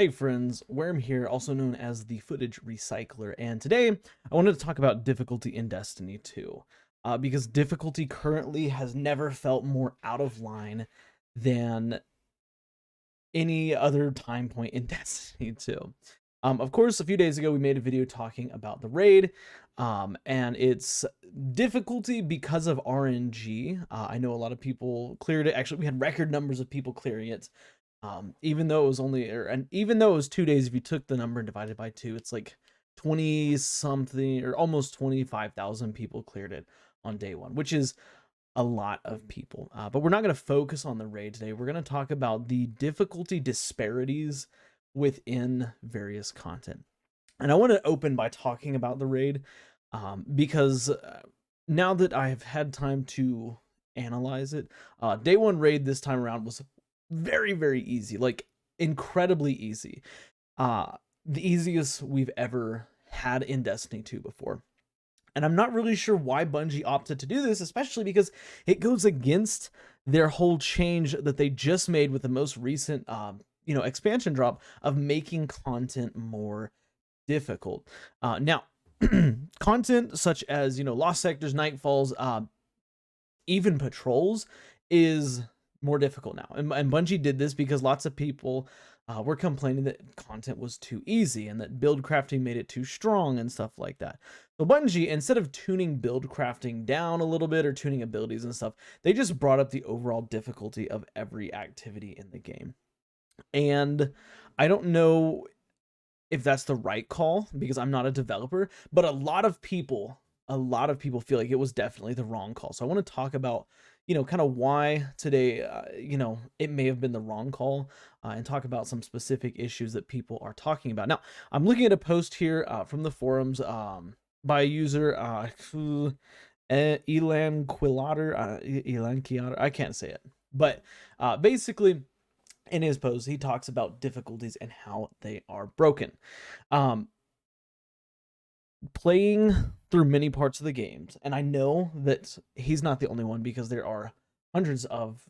Hey friends, Worm here, also known as the Footage Recycler, and today I wanted to talk about difficulty in Destiny 2, because difficulty currently has never felt more out of line than any other time point in Destiny 2. Of course, a few days ago we made a video talking about the raid, and its difficulty because of RNG. I know a lot of people cleared it. Actually, we had record numbers of people clearing it. Even though it was and even though it was 2 days, if you took the number and divided by two, it's like 20 something or almost 25,000 people cleared it on day one, which is a lot of people. But we're not going to focus on the raid today. We're going to talk about the difficulty disparities within various content. And I want to open by talking about the raid, because now that I've had time to analyze it, day one raid this time around was very, very easy, like incredibly easy. The easiest we've ever had in Destiny 2 before. And I'm not really sure why Bungie opted to do this, especially because it goes against their whole change that they just made with the most recent, expansion drop of making content more difficult. Now, content such as, Lost Sectors, Nightfalls, even patrols is more difficult now. And Bungie did this because lots of people were complaining that content was too easy and that build crafting made it too strong and stuff like that. So Bungie, instead of tuning build crafting down a little bit or tuning abilities and stuff, they just brought up the overall difficulty of every activity in the game. And I don't know if that's the right call because I'm not a developer, but a lot of people feel like it was definitely the wrong call. So I want to talk about, kind of why today, it may have been the wrong call, and talk about some specific issues that people are talking about. Now, I'm looking at a post here from the forums by a user, Elan Quilater, Elan Quilater, I can't say it, but basically, in his post, he talks about difficulties and how they are broken. Playing through many parts of the games, and I know that he's not the only one because there are hundreds of,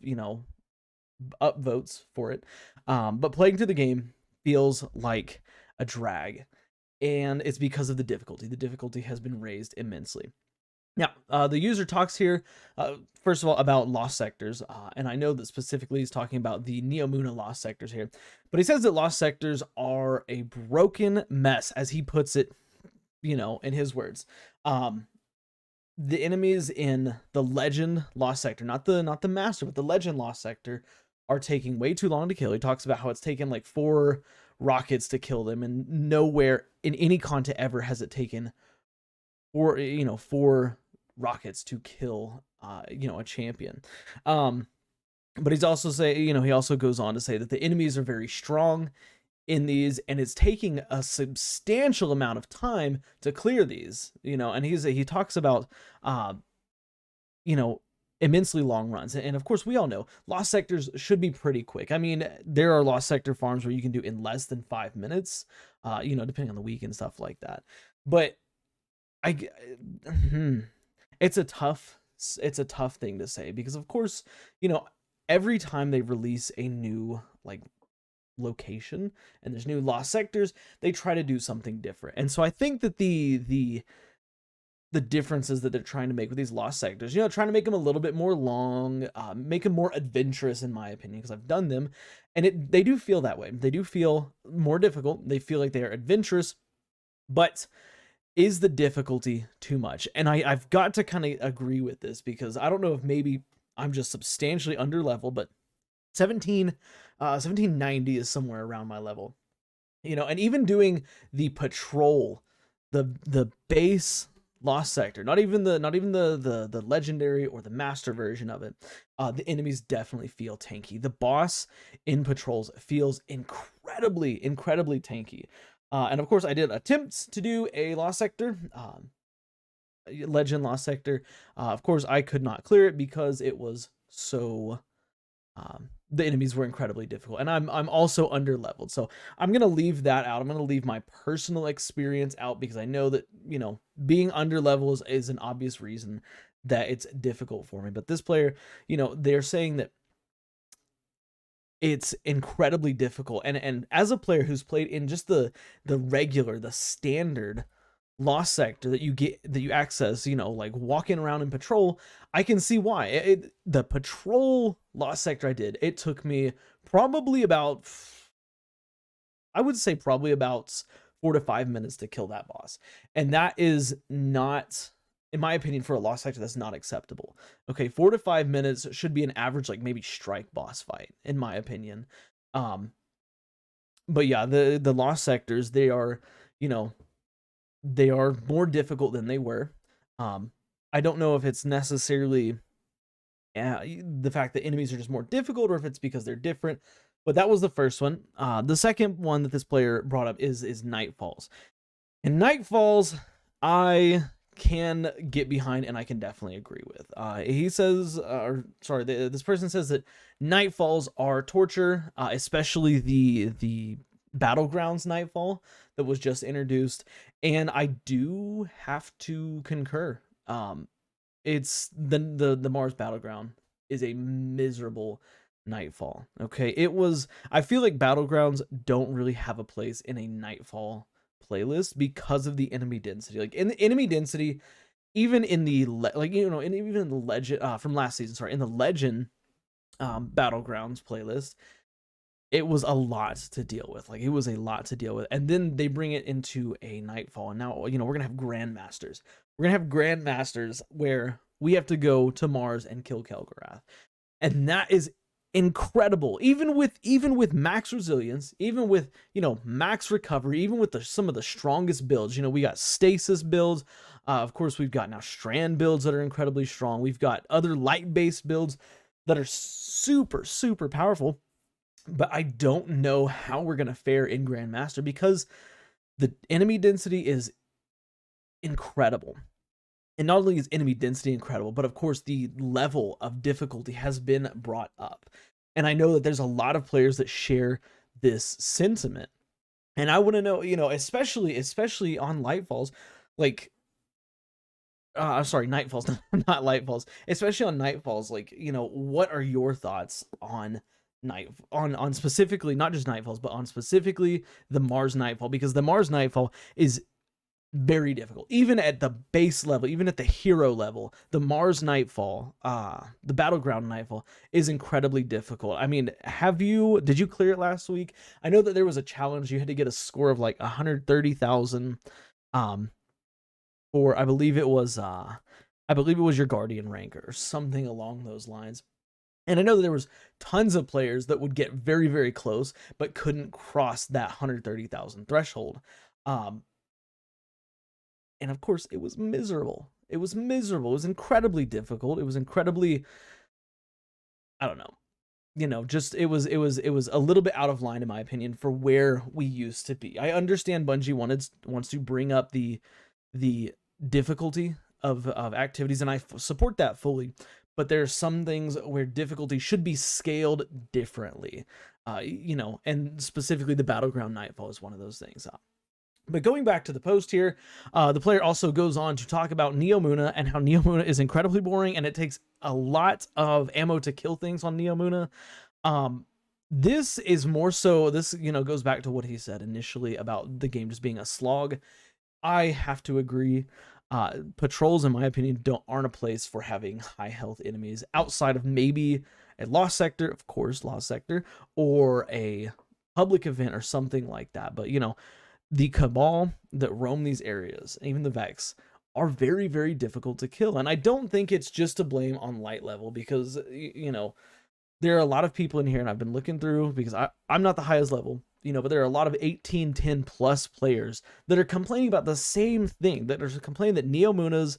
upvotes for it. But playing through the game feels like a drag, and it's because of the difficulty. The difficulty has been raised immensely. Now, the user talks here, first of all, about Lost Sectors, and I know that specifically he's talking about the Neomuna Lost Sectors here, but he says that Lost Sectors are a broken mess, as he puts it, in his words. The enemies in the Legend Lost Sector, not the Master, but the Legend Lost Sector, are taking way too long to kill. He talks about how it's taken like 4 rockets to kill them, and nowhere in any content ever has it taken 4 rockets to kill a champion. But he's also he also goes on to say that the enemies are very strong in these, and it's taking a substantial amount of time to clear these, and he talks about immensely long runs. And of course, we all know Lost Sectors should be pretty quick. I mean, there are Lost Sector farms where you can do in less than 5 minutes, depending on the week and stuff like that. But it's a tough thing to say because, of course, every time they release a new location and there's new Lost Sectors, they try to do something different. And so I think that the differences that they're trying to make with these Lost Sectors, trying to make them a little bit more long, make them more adventurous, in my opinion, because I've done them, and they do feel that way. They do feel more difficult. They feel like they are adventurous, but is the difficulty too much? And I've got to kind of agree with this because I don't know if maybe I'm just substantially under level, but 1790 is somewhere around my level, and even doing the patrol, the base Lost Sector, not even the legendary or the master version of it, the enemies definitely feel tanky. The boss in patrols feels incredibly tanky. And of course, I did attempts to do a Lost Sector, Legend Lost Sector. Of course, I could not clear it because it was so. The enemies were incredibly difficult, and I'm also under leveled, so I'm gonna leave that out. I'm gonna leave my personal experience out because I know that being under level is an obvious reason that it's difficult for me. But this player, they're saying that it's incredibly difficult. And as a player who's played in just the standard lost sector that you access, like walking around in patrol, I can see why. The patrol lost sector I did, it took me probably about, I would say probably about 4 to 5 minutes to kill that boss. And that is not, in my opinion, for a lost sector, that's not acceptable. Okay, 4 to 5 minutes should be an average, like maybe strike boss fight, in my opinion. But yeah, the lost sectors, they are, they are more difficult than they were. I don't know if it's necessarily the fact that enemies are just more difficult, or if it's because they're different. But that was the first one. The second one that this player brought up is Nightfalls. And Nightfalls, I can get behind, and I can definitely agree with. He says, this person says that Nightfalls are torture, especially the Battlegrounds Nightfall that was just introduced, and I do have to concur. It's the Mars Battleground is a miserable Nightfall. Okay, I feel like Battlegrounds don't really have a place in a Nightfall playlist because of the enemy density. Like in the enemy density, even in the even in the legend from last season, sorry, in the legend Battlegrounds playlist, it was a lot to deal with. Like, it was a lot to deal with. And then they bring it into a Nightfall. And now, we're going to have Grandmasters. We're going to have Grandmasters where we have to go to Mars and kill Kel'Garath. And that is incredible. Even with max resilience, even with, max recovery, even with some of the strongest builds. We got stasis builds. Of course, we've got now strand builds that are incredibly strong. We've got other light-based builds that are super, super powerful. But I don't know how we're going to fare in Grandmaster because the enemy density is incredible. And not only is enemy density incredible, but of course the level of difficulty has been brought up. And I know that there's a lot of players that share this sentiment. And I want to know, especially on Lightfalls, like, sorry, Nightfalls, not Lightfalls, especially on Nightfalls, like, what are your thoughts on on specifically, not just Nightfalls, but on specifically the Mars Nightfall? Because the Mars Nightfall is very difficult, even at the base level, even at the hero level. The Mars Nightfall, the Battleground Nightfall, is incredibly difficult. I mean, did you clear it last week? I know that there was a challenge. You had to get a score of like 130,000 for, I believe it was your Guardian rank or something along those lines. And I know that there was tons of players that would get very, very close, but couldn't cross that 130,000 threshold. And of course, it was miserable. It was miserable. It was incredibly difficult. It was incredibly, I don't know. It was a little bit out of line, in my opinion, for where we used to be. I understand Bungie wants to bring up the difficulty of activities, and I support that fully. But there are some things where difficulty should be scaled differently, and specifically the Battleground Nightfall is one of those things. But going back to the post here, the player also goes on to talk about Neomuna and how Neomuna is incredibly boring and it takes a lot of ammo to kill things on Neomuna. This is more so, this, goes back to what he said initially about the game just being a slog. I have to agree. Patrols, in my opinion, aren't a place for having high health enemies outside of maybe a lost sector, of course, lost sector, or a public event or something like that. But the Cabal that roam these areas, even the Vex, are very, very difficult to kill. And I don't think it's just to blame on light level, because there are a lot of people in here, and I've been looking through, because I'm not the highest level, but there are a lot of 18, 10 plus players that are complaining about the same thing, that are complaining that Neomuna's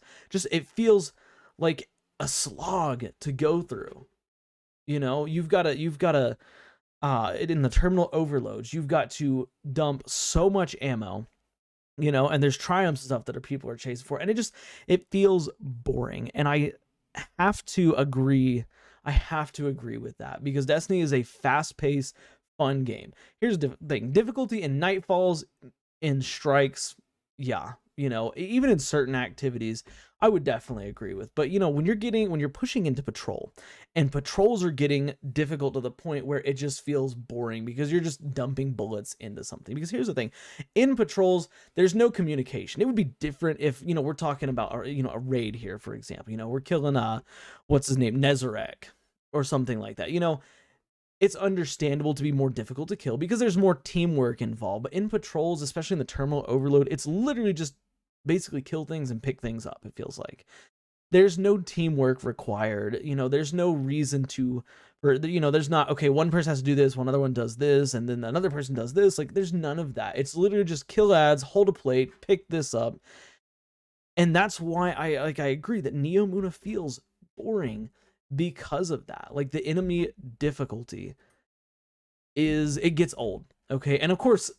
it feels like a slog to go through. You've got to in the terminal overloads, you've got to dump so much ammo, and there's triumphs and stuff that people are chasing for, and it feels boring. And I have to agree with that, because Destiny is a fast-paced, fun game. Here's the thing: difficulty in Nightfalls, in Strikes, yeah, even in certain activities, I would definitely agree with. But when you're pushing into patrol, and patrols are getting difficult to the point where it just feels boring because you're just dumping bullets into something. Because here's the thing, in patrols, there's no communication. It would be different if, we're talking about, a raid here, for example. We're killing what's his name, Nezarek, or something like that. It's understandable to be more difficult to kill because there's more teamwork involved. But in patrols, especially in the terminal overload, it's literally just basically kill things and pick things up, it feels like. There's no teamwork required. There's no reason there's not, okay, one person has to do this, one other one does this, and then another person does this. Like, there's none of that. It's literally just kill ads, hold a plate, pick this up. And that's why I agree that Neomuna feels boring because of that. Like, the enemy difficulty it gets old. Okay. And of course,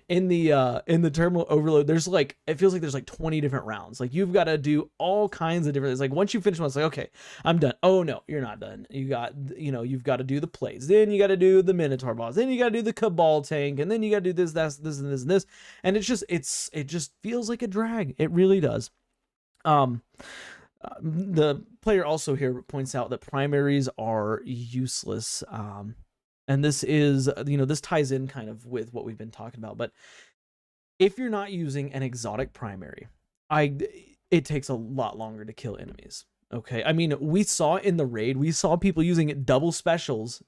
in the terminal overload, there's it feels like there's 20 different rounds. Like, you've got to do all kinds of different things. Like, once you finish one, it's like, okay, I'm done. Oh no, you're not done. You've got to do the plates, then you got to do the Minotaur boss, then you got to do the Cabal tank, and then you got to do this, this and this and this. And it just feels like a drag. It really does. The player also here points out that primaries are useless. And this is, this ties in kind of with what we've been talking about. But if you're not using an exotic primary, it takes a lot longer to kill enemies. Okay. I mean, we saw in the raid, we saw people using double specials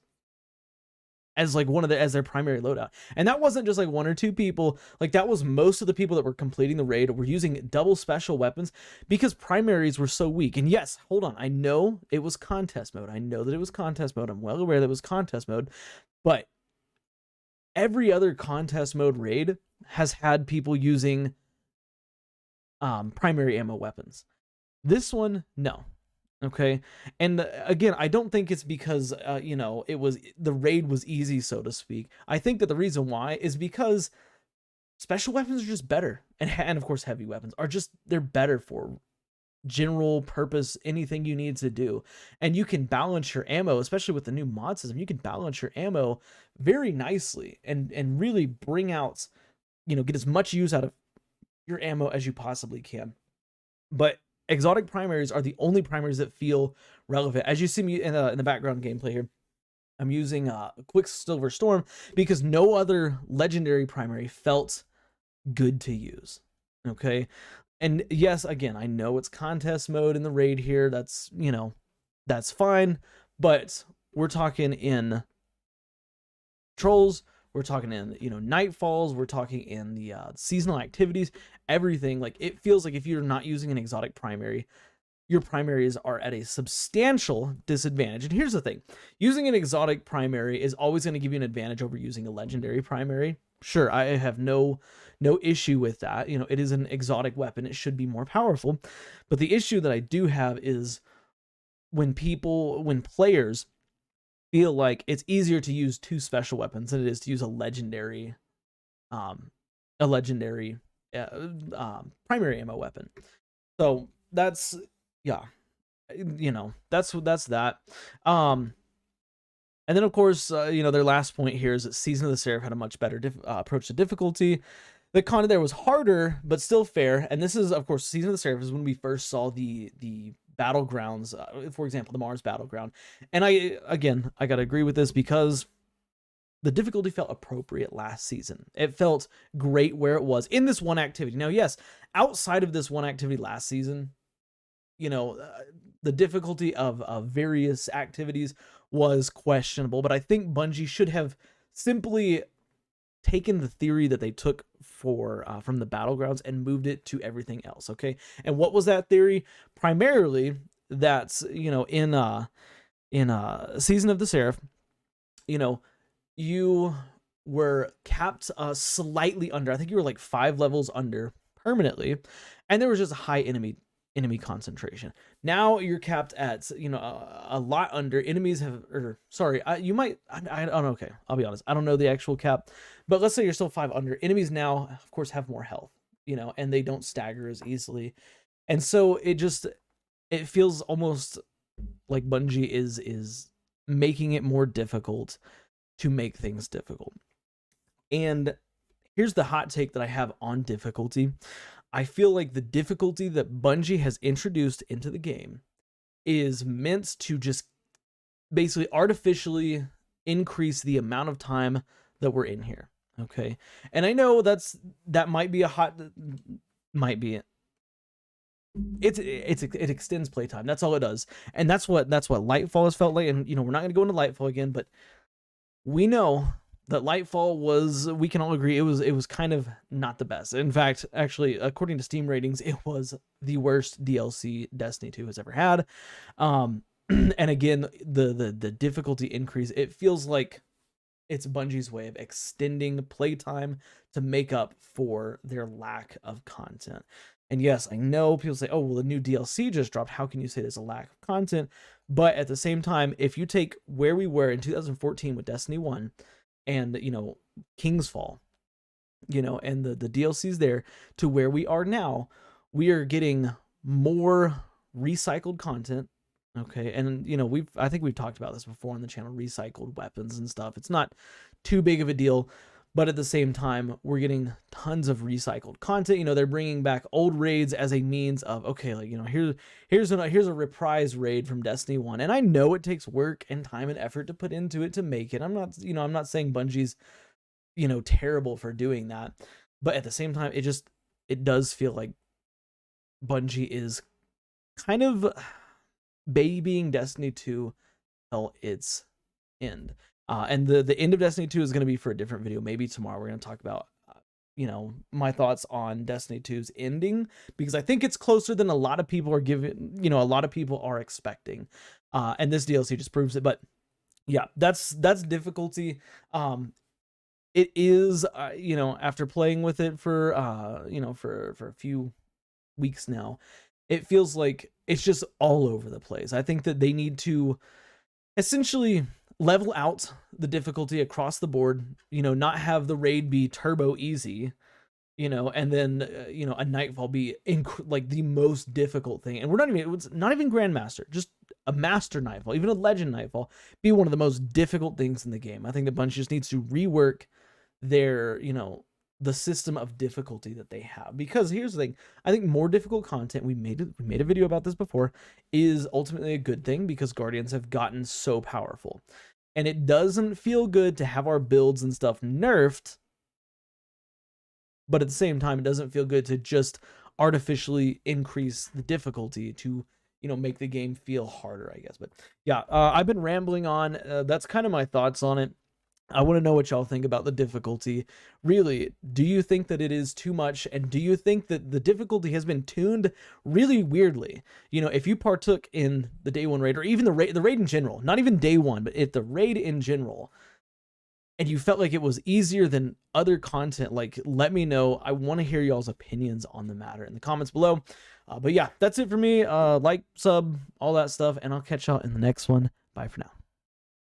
as as their primary loadout. And that wasn't just one or two people. Like, that was most of the people that were completing the raid were using double special weapons because primaries were so weak. And yes, hold on, I know it was contest mode. I know that it was contest mode. I'm well aware that it was contest mode. But every other contest mode raid has had people using primary ammo weapons. This one, no. Okay. And again, I don't think it's because, the raid was easy, so to speak. I think that the reason why is because special weapons are just better. And of course, heavy weapons are they're better for general purpose, anything you need to do. And you can balance your ammo, especially with the new mod system. You can balance your ammo very nicely and really bring out, get as much use out of your ammo as you possibly can. But exotic primaries are the only primaries that feel relevant. As you see me in the background gameplay here, I'm using Quicksilver Storm because no other legendary primary felt good to use. Okay. And yes, again, I know it's contest mode in the raid here. That's, that's fine. But we're talking in trolls. We're talking in, nightfalls. We're talking in the seasonal activities, everything. Like, it feels like if you're not using an exotic primary, your primaries are at a substantial disadvantage. And here's the thing. Using an exotic primary is always going to give you an advantage over using a legendary primary. Sure, I have no issue with that. It is an exotic weapon. It should be more powerful. But the issue that I do have is when players feel like it's easier to use two special weapons than it is to use a legendary primary ammo weapon. So that's, yeah, that's that. And then, of course, their last point here is that Season of the Seraph had a much better approach to difficulty. The content there was harder, but still fair. And this is, of course, Season of the Seraph is when we first saw the battlegrounds, for example, the Mars battleground. And I got to agree with this because the difficulty felt appropriate last season. It felt great where it was in this one activity. Now, yes, outside of this one activity last season, the difficulty of various activities was questionable, but I think Bungie should have simply taken the theory that they took from the battlegrounds and moved it to everything else. Okay. And what was that theory? Primarily that's, in Season of the Seraph, you were capped slightly under. I think you were 5 levels under permanently, and there was just a high enemy concentration. Now you're capped at, a lot under. Enemies have, you might, I don't know. Okay, I'll be honest, I don't know the actual cap, but let's say you're still 5 under. Enemies now, of course, have more health, and they don't stagger as easily. And so it feels almost like Bungie is making it more difficult to make things difficult. And here's the hot take that I have on difficulty. I feel like the difficulty that Bungie has introduced into the game is meant to just basically artificially increase the amount of time that we're in here. Okay. And I know that might be might be it extends playtime. That's all it does. And that's what Lightfall has felt like. And we're not going to go into Lightfall again, but we know that Lightfall we can all agree it was kind of not the best. In fact, actually, according to Steam ratings, it was the worst DLC Destiny 2 has ever had. And again, the difficulty increase, it feels like it's Bungie's way of extending playtime to make up for their lack of content. And yes, I know people say, oh, well, the new DLC just dropped. How can you say there's a lack of content? But at the same time, if you take where we were in 2014 with Destiny 1 and, King's Fall, and the DLCs there to where we are now, we are getting more recycled content. Okay. And, I think we've talked about this before on the channel, recycled weapons and stuff. It's not too big of a deal. But at the same time, we're getting tons of recycled content. They're bringing back old raids as a means of, okay, like, here's a reprise raid from Destiny 1. And I know it takes work and time and effort to put into it to make it. I'm not saying Bungie's, terrible for doing that. But at the same time, it does feel like Bungie is kind of babying Destiny 2 till its end. And the end of Destiny 2 is going to be for a different video. Maybe tomorrow we're going to talk about, my thoughts on Destiny 2's ending, because I think it's closer than a lot of people are giving, a lot of people are expecting. And this DLC just proves it. But yeah, that's difficulty. It is, after playing with it for, for a few weeks now, it feels like it's just all over the place. I think that they need to essentially level out the difficulty across the board, not have the raid be turbo easy, and then, a Nightfall be like the most difficult thing. And it's not even Grandmaster, just a Master Nightfall, even a Legend Nightfall be one of the most difficult things in the game. I think the Bungie just needs to rework their, the system of difficulty that they have, because here's the thing. I think more difficult content, we made a video about this before, is ultimately a good thing, because Guardians have gotten so powerful. And it doesn't feel good to have our builds and stuff nerfed, but at the same time, it doesn't feel good to just artificially increase the difficulty to, make the game feel harder, I guess. But yeah, I've been rambling on. That's kind of my thoughts on it. I want to know what y'all think about the difficulty. Really, do you think that it is too much? And do you think that the difficulty has been tuned really weirdly? If you partook in the day one raid, or even the raid in general, not even day one, but the raid in general, and you felt like it was easier than other content, like, let me know. I want to hear y'all's opinions on the matter in the comments below. But yeah, that's it for me. Like, sub, all that stuff, and I'll catch y'all in the next one. Bye for now.